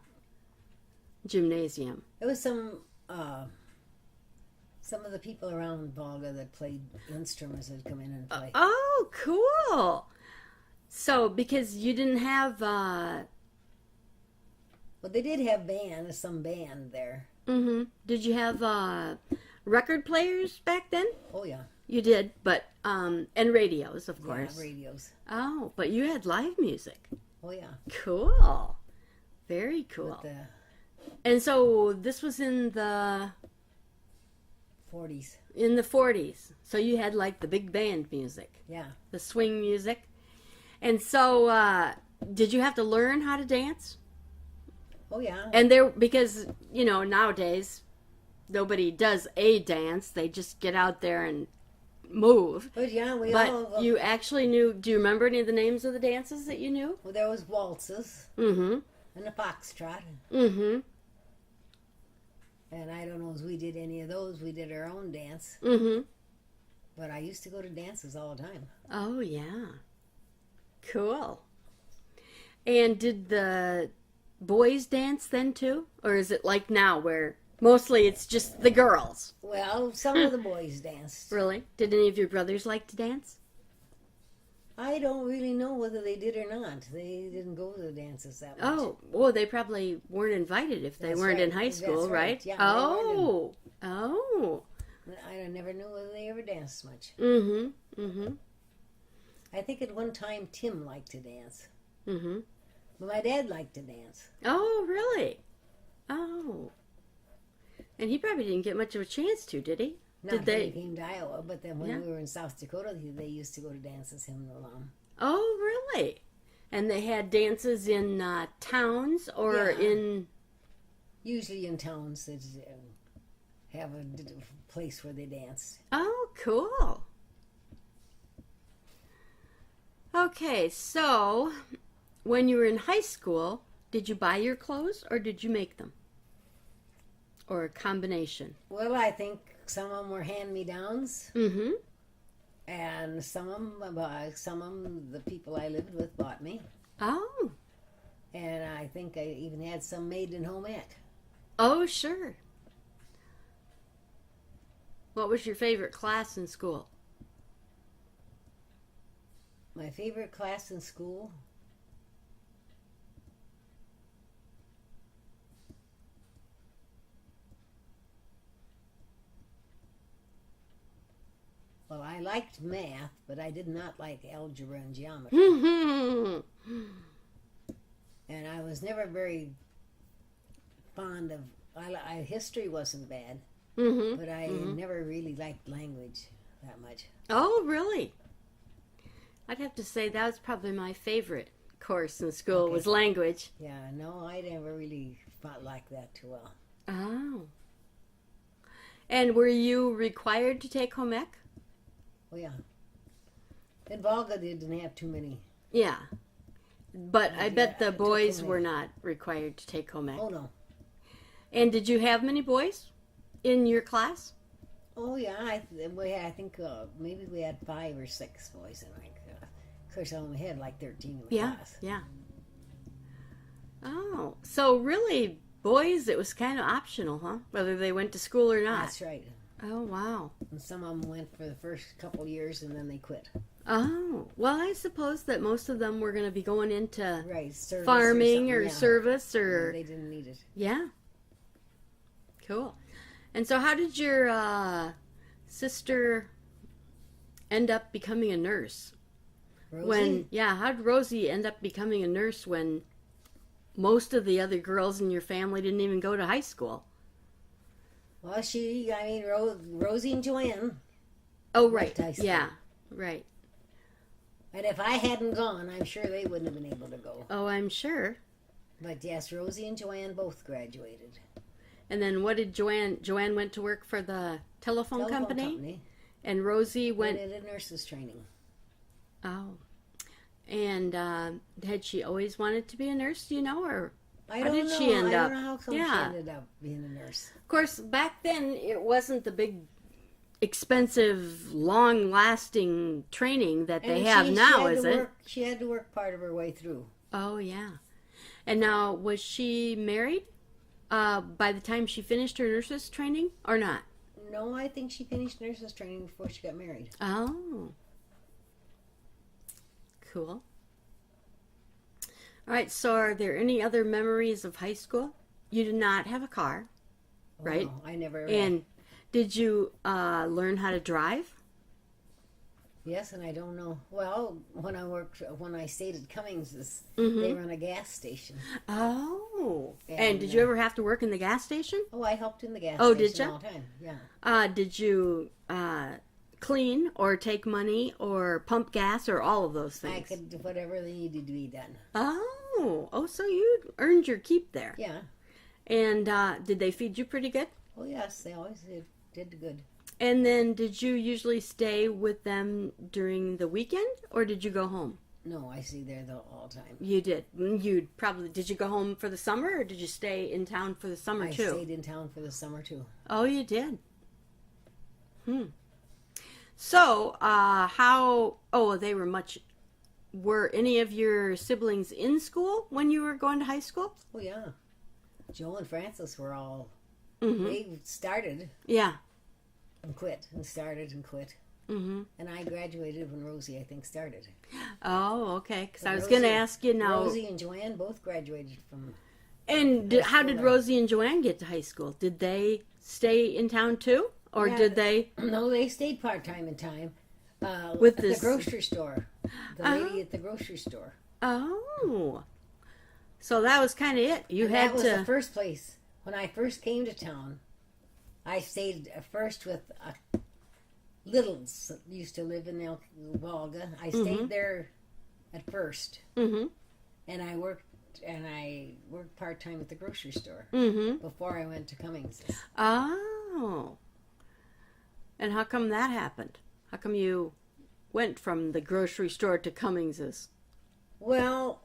Speaker 1: gymnasium?
Speaker 2: It was some of the people around Volga that played instruments that come in and play.
Speaker 1: Oh, cool. So, because you didn't have
Speaker 2: Well, they did have some band there.
Speaker 1: Mm-hmm. Did you have record players back then?
Speaker 2: Oh yeah.
Speaker 1: You did, but and radios, of course.
Speaker 2: Yeah, radios.
Speaker 1: Oh, but you had live music.
Speaker 2: Oh yeah.
Speaker 1: Cool. Very cool.
Speaker 2: With the
Speaker 1: And so this was in the
Speaker 2: 40s.
Speaker 1: in the 40s. So you had like the big band music,
Speaker 2: Yeah.
Speaker 1: the swing music. And so did you have to learn how to dance?
Speaker 2: Oh yeah.
Speaker 1: And there, because, you know, nowadays nobody does a dance. They just get out there and move.
Speaker 2: But yeah,
Speaker 1: But you actually knew, do you remember any of the names of the dances that you knew?
Speaker 2: Well, there was waltzes
Speaker 1: Mm-hmm.
Speaker 2: and a foxtrot.
Speaker 1: Mm-hmm.
Speaker 2: And I don't know if we did any of those. We did our own dance.
Speaker 1: Mm-hmm.
Speaker 2: But I used to go to dances all the time.
Speaker 1: Oh, yeah. Cool. And did the boys dance then too? Or is it like now where mostly it's just the girls?
Speaker 2: Well, some of the boys danced.
Speaker 1: Really? Did any of your brothers like to dance?
Speaker 2: I don't really know whether they did or not. They didn't go to the dances that much.
Speaker 1: Oh, well, they probably weren't invited if they
Speaker 2: That's
Speaker 1: weren't in
Speaker 2: right.
Speaker 1: high school,
Speaker 2: That's
Speaker 1: right?
Speaker 2: right. Yeah,
Speaker 1: oh. Oh.
Speaker 2: I never knew whether they ever danced much.
Speaker 1: Mm-hmm. Mm-hmm.
Speaker 2: I think at one time Tim liked to dance.
Speaker 1: Mm-hmm.
Speaker 2: But my dad liked to dance.
Speaker 1: Oh, really? Oh. And he probably didn't get much of a chance to, did he?
Speaker 2: Not when he came to Iowa, but then when we were in South Dakota, they used to go to dances him along.
Speaker 1: Oh, really? And they had dances in towns or in...
Speaker 2: Usually in towns that have a place where they dance.
Speaker 1: Oh, cool. Okay, so when you were in high school, did you buy your clothes or did you make them? Or a combination?
Speaker 2: Well, I think some of them were hand-me-downs.
Speaker 1: Mm-hmm.
Speaker 2: And some of them, the people I lived with bought me.
Speaker 1: Oh.
Speaker 2: And I think I even had some made in home ec.
Speaker 1: Oh, sure. What was your favorite class in school?
Speaker 2: My favorite class in school? Well, I liked math, but I did not like algebra and geometry. And I was never very fond of... history wasn't bad, but I never really liked language that much.
Speaker 1: Oh, really? I'd have to say that was probably my favorite course in school was language.
Speaker 2: Yeah, no, I never really liked that too well.
Speaker 1: Oh. And were you required to take home ec?
Speaker 2: Oh, yeah. In Volga, they didn't have too many.
Speaker 1: Yeah. But I bet the boys were not required to take home ec.
Speaker 2: Oh, no.
Speaker 1: And did you have many boys in your class?
Speaker 2: Oh, yeah. I think maybe we had 5 or 6 boys in my class. Of course, I only had like 13 in my class.
Speaker 1: Yeah. Oh, so really, boys, it was kind of optional, huh? Whether they went to school or not.
Speaker 2: That's right.
Speaker 1: Oh, wow.
Speaker 2: And some of them went for the first couple years and then they quit.
Speaker 1: Oh, well, I suppose that most of them were going to be going into
Speaker 2: Service
Speaker 1: farming or
Speaker 2: yeah.
Speaker 1: service or...
Speaker 2: They didn't need it.
Speaker 1: Yeah. Cool. And so how did your sister end up becoming a nurse?
Speaker 2: Rosie?
Speaker 1: How did Rosie end up becoming a nurse when most of the other girls in your family didn't even go to high school?
Speaker 2: Well, Rosie and Joanne.
Speaker 1: Oh, right.
Speaker 2: High school.
Speaker 1: Yeah, right.
Speaker 2: And if I hadn't gone, I'm sure they wouldn't have been able to go.
Speaker 1: Oh, I'm sure.
Speaker 2: But yes, Rosie and Joanne both graduated.
Speaker 1: And then what did Joanne went to work for the telephone company? And Rosie went
Speaker 2: into nurses training.
Speaker 1: Oh. And had she always wanted to be a nurse, do you know, or
Speaker 2: I
Speaker 1: how
Speaker 2: don't
Speaker 1: did
Speaker 2: know.
Speaker 1: she end
Speaker 2: I
Speaker 1: up?
Speaker 2: don't know how come she ended up being a nurse.
Speaker 1: Of course, back then it wasn't the big, expensive, long-lasting training that they have now, is it?
Speaker 2: She had to work part of her way through.
Speaker 1: Oh, yeah. And now, was she married by the time she finished her nurse's training, or not?
Speaker 2: No, I think she finished nurse's training before she got married.
Speaker 1: Oh. Cool. All right, so are there any other memories of high school? You did not have a car,
Speaker 2: Oh,
Speaker 1: right?
Speaker 2: no, I never.
Speaker 1: And did you learn how to drive?
Speaker 2: Yes, and I don't know. Well, when I stayed at Cummings's,
Speaker 1: Mm-hmm.
Speaker 2: they run a gas station.
Speaker 1: Oh. And
Speaker 2: And,
Speaker 1: did you ever have to work in the gas station?
Speaker 2: Oh, I helped in the gas
Speaker 1: Oh,
Speaker 2: station
Speaker 1: did ya?
Speaker 2: all the time. Yeah.
Speaker 1: Did you clean or take money or pump gas or all of those
Speaker 2: I
Speaker 1: things?
Speaker 2: could do whatever they needed to be done.
Speaker 1: Oh, so you earned your keep there.
Speaker 2: Yeah.
Speaker 1: And did they feed you pretty good?
Speaker 2: Oh, yes, they always did good.
Speaker 1: And then did you usually stay with them during the weekend or did you go home?
Speaker 2: No, I stayed there all the time.
Speaker 1: You did. Did you go home for the summer or did you stay in town for the summer
Speaker 2: I
Speaker 1: too?
Speaker 2: stayed in town for the summer too.
Speaker 1: Oh, you did. So, were any of your siblings in school when you were going to high school?
Speaker 2: Oh, yeah. Joe and Francis were all,
Speaker 1: Mm-hmm.
Speaker 2: they started
Speaker 1: Yeah.
Speaker 2: and quit and started and quit.
Speaker 1: Mm-hmm.
Speaker 2: And I graduated when Rosie, I think, started.
Speaker 1: Oh, okay. Because I was
Speaker 2: Rosie-
Speaker 1: going to ask you now.
Speaker 2: Rosie and Joanne both graduated from.
Speaker 1: And how did Rosie and Joanne get to high school? Did they stay in town too? Or
Speaker 2: Yeah,
Speaker 1: did they?
Speaker 2: No, they stayed part-time in time.
Speaker 1: With
Speaker 2: at
Speaker 1: this-
Speaker 2: the grocery store. The lady at the grocery store.
Speaker 1: Oh. So that was kind of it. You
Speaker 2: And
Speaker 1: had
Speaker 2: that was
Speaker 1: to.
Speaker 2: the first place. When I first came to town, I stayed first with Littles that used to live in Volga. I stayed there at first,
Speaker 1: Mm-hmm.
Speaker 2: and I worked part time at the grocery store
Speaker 1: Mm-hmm.
Speaker 2: before I went to Cummings's.
Speaker 1: Oh. And how come that happened? How come you went from the grocery store to Cummings's?
Speaker 2: Well,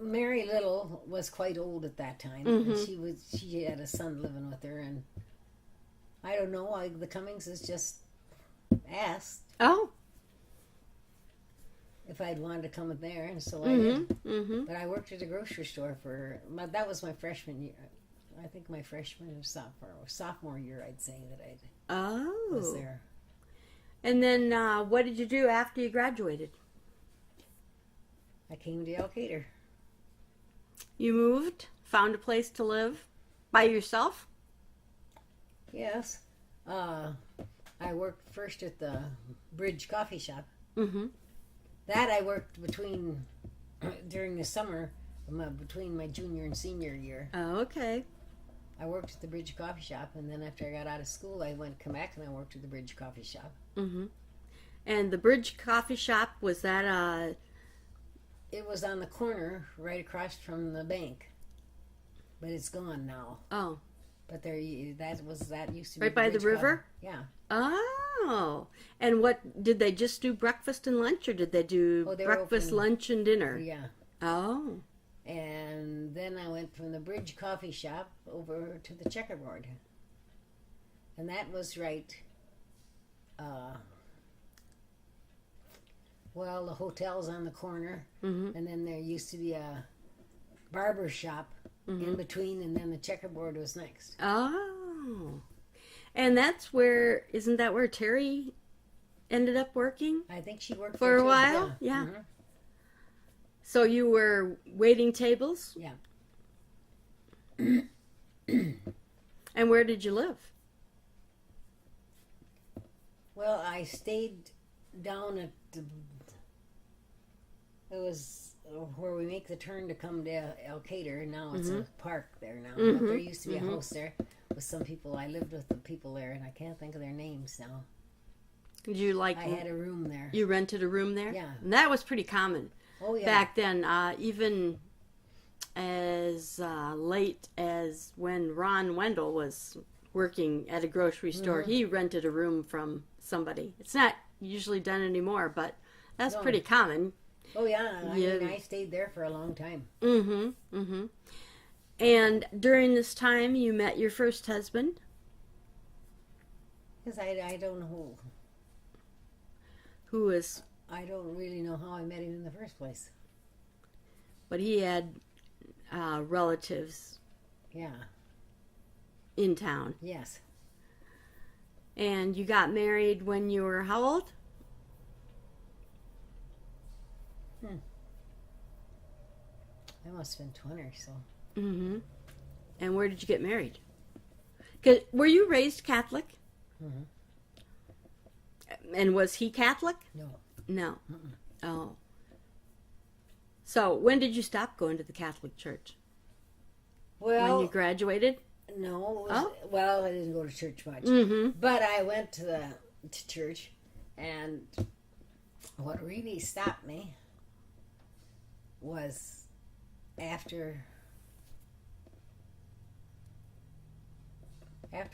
Speaker 2: Mary Little was quite old at that time,
Speaker 1: Mm-hmm.
Speaker 2: and she had a son living with her, and I don't know. The Cummingses just asked
Speaker 1: Oh.
Speaker 2: if I'd wanted to come in there, and so I
Speaker 1: Mm-hmm.
Speaker 2: did.
Speaker 1: Mm-hmm.
Speaker 2: But I worked at a grocery store that was my freshman year. I think my freshman or sophomore year, I'd say that I was
Speaker 1: Oh.
Speaker 2: there.
Speaker 1: And then what did you do after you graduated?
Speaker 2: I came to Elkader.
Speaker 1: You moved, found a place to live by yourself?
Speaker 2: Yes. I worked first at the Bridge Coffee Shop.
Speaker 1: Mm-hmm.
Speaker 2: That I worked during the summer, between my junior and senior year.
Speaker 1: Oh, okay.
Speaker 2: I worked at the Bridge Coffee Shop, and then after I got out of school, I come back and I worked at the Bridge Coffee Shop.
Speaker 1: Mm-hmm. And the Bridge Coffee Shop, was that
Speaker 2: It was on the corner right across from the bank, but it's gone now.
Speaker 1: oh,
Speaker 2: But that used to be
Speaker 1: right by the
Speaker 2: Bridge
Speaker 1: river?
Speaker 2: Coffee. Yeah.
Speaker 1: Oh. And what, did they just do breakfast and lunch or did they do
Speaker 2: Oh, they were
Speaker 1: breakfast,
Speaker 2: open.
Speaker 1: lunch, and dinner?
Speaker 2: Yeah.
Speaker 1: Oh.
Speaker 2: And then I went from the Bridge Coffee Shop over to the Checkerboard. And that was right. The hotel's on the corner.
Speaker 1: Mm-hmm.
Speaker 2: And then there used to be a barber shop in between, and then the Checkerboard was next.
Speaker 1: Oh. And isn't that where Terry ended up working?
Speaker 2: I think she worked
Speaker 1: For
Speaker 2: there
Speaker 1: a
Speaker 2: too.
Speaker 1: while? Yeah.
Speaker 2: Mhm.
Speaker 1: So you were waiting tables?
Speaker 2: Yeah.
Speaker 1: And where did you live?
Speaker 2: Well, I stayed down at it was where we make the turn to come to Elkader. Now it's a park there now. But there used to be a house there with some people. I lived with the people there, and I can't think of their names now.
Speaker 1: Did you
Speaker 2: I had a room there.
Speaker 1: you rented a room there?
Speaker 2: Yeah.
Speaker 1: And that was pretty common
Speaker 2: Oh, yeah.
Speaker 1: back then, even as late as when Ron Wendl was working at a grocery store. He rented a room from somebody. It's not usually done anymore, but that's
Speaker 2: No.
Speaker 1: pretty common.
Speaker 2: Oh, yeah. I
Speaker 1: Yeah.
Speaker 2: mean, I stayed there for a long time.
Speaker 1: Mm-hmm. Mm-hmm. And during this time, you met your first husband.
Speaker 2: Because I don't know.
Speaker 1: Who was,
Speaker 2: I don't really know how I met him in the first place.
Speaker 1: but he had relatives
Speaker 2: Yeah.
Speaker 1: in town.
Speaker 2: Yes.
Speaker 1: And you got married when you were how old?
Speaker 2: I must have been 20 or so.
Speaker 1: Mm-hmm. And where did you get married? 'Cause, were you raised Catholic?
Speaker 2: Mm-hmm.
Speaker 1: And was he Catholic?
Speaker 2: No.
Speaker 1: No.
Speaker 2: Mm-mm.
Speaker 1: Oh. So when did you stop going to the Catholic Church?
Speaker 2: Well,
Speaker 1: When you graduated?
Speaker 2: no. It was,
Speaker 1: Oh.
Speaker 2: Well, I didn't go to church much.
Speaker 1: Mm-hmm.
Speaker 2: But I went to church, and what really stopped me was after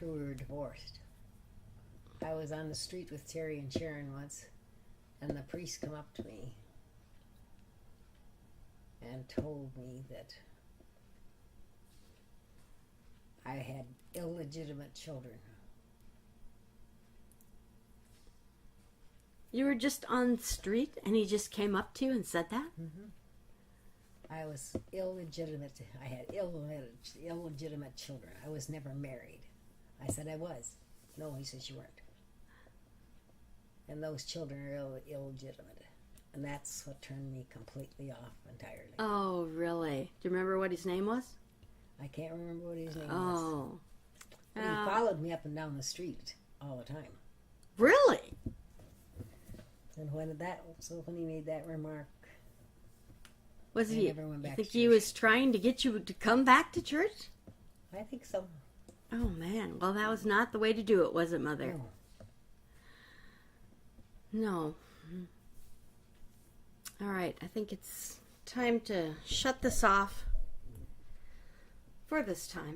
Speaker 2: we were divorced. I was on the street with Terry and Sharon once, and the priest come up to me and told me that I had illegitimate children.
Speaker 1: You were just on the street and he just came up to you and said that?
Speaker 2: Mm-hmm. I was illegitimate. I had illegitimate children. I was never married. I said I was. No, he says you weren't. And those children are illegitimate. And that's what turned me completely off entirely.
Speaker 1: Oh, really? Do you remember what his name was?
Speaker 2: I can't remember what his name was.
Speaker 1: Oh.
Speaker 2: But he followed me up and down the street all the time.
Speaker 1: Really?
Speaker 2: And when he made that remark,
Speaker 1: Was
Speaker 2: I
Speaker 1: he?
Speaker 2: never went back
Speaker 1: You think
Speaker 2: to
Speaker 1: he
Speaker 2: church.
Speaker 1: was trying to get you to come back to church?
Speaker 2: I think so.
Speaker 1: Oh man. Well, that was not the way to do it, was it, Mother?
Speaker 2: No.
Speaker 1: No. All right. I think it's time to shut this off for this time.